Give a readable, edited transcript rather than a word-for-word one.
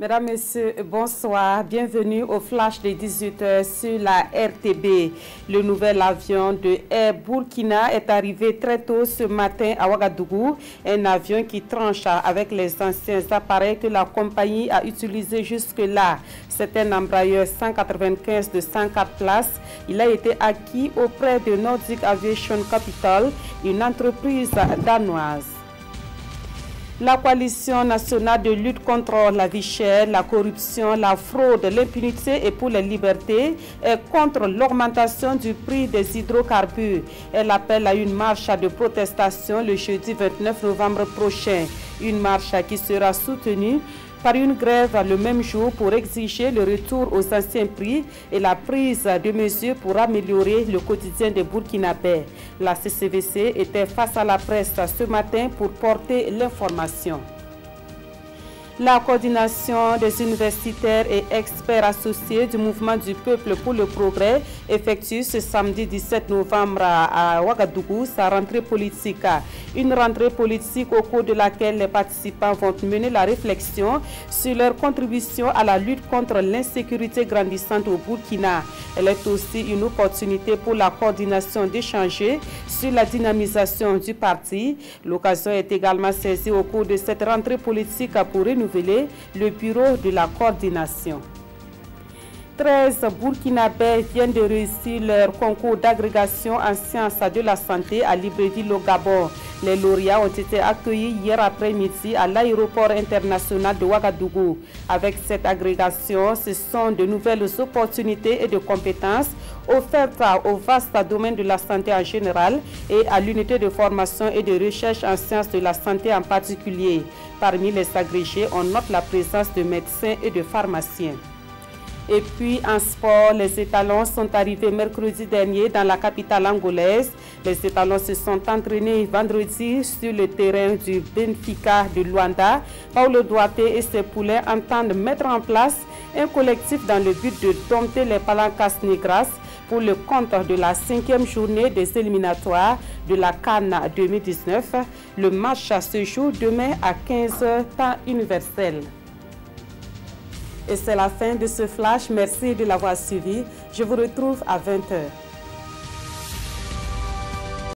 Mesdames, Messieurs, bonsoir. Bienvenue au flash de 18h sur la RTB. Le nouvel avion de Air Burkina est arrivé très tôt ce matin à Ouagadougou. Un avion qui tranche avec les anciens appareils que la compagnie a utilisés jusque-là. C'est un embrailleur 195 de 104 places. Il a été acquis auprès de Nordic Aviation Capital, une entreprise danoise. La coalition nationale de lutte contre la vie chère, la corruption, la fraude, l'impunité et pour les libertés est contre l'augmentation du prix des hydrocarbures. Elle appelle à une marche de protestation le jeudi 29 novembre prochain. Une marche qui sera soutenue par une grève le même jour pour exiger le retour aux anciens prix et la prise de mesures pour améliorer le quotidien des Burkinabés. La CCVC était face à la presse ce matin pour porter l'information. La coordination des universitaires et experts associés du mouvement du peuple pour le progrès effectue ce samedi 17 novembre à Ouagadougou sa rentrée politique. Une rentrée politique au cours de laquelle les participants vont mener la réflexion sur leur contribution à la lutte contre l'insécurité grandissante au Burkina. Elle est aussi une opportunité pour la coordination d'échanger sur la dynamisation du parti. L'occasion est également saisie au cours de cette rentrée politique pour renouveler le bureau de la coordination. 13 Burkinabés viennent de réussir leur concours d'agrégation en sciences de la santé à Libreville au Gabon. Les lauréats ont été accueillis hier après-midi à l'aéroport international de Ouagadougou. Avec cette agrégation, ce sont de nouvelles opportunités et de compétences offertes au vaste domaine de la santé en général et à l'unité de formation et de recherche en sciences de la santé en particulier. Parmi les agrégés, on note la présence de médecins et de pharmaciens. Et puis en sport, les étalons sont arrivés mercredi dernier dans la capitale angolaise. Les étalons se sont entraînés vendredi sur le terrain du Benfica de Luanda. Paulo Duarte et ses poulains entendent mettre en place un collectif dans le but de dompter les Palancas Negras pour le compte de la 5e journée des éliminatoires de la CAN 2019. Le match se joue demain à 15h temps universel. Et c'est la fin de ce flash. Merci de l'avoir suivi. Je vous retrouve à 20h.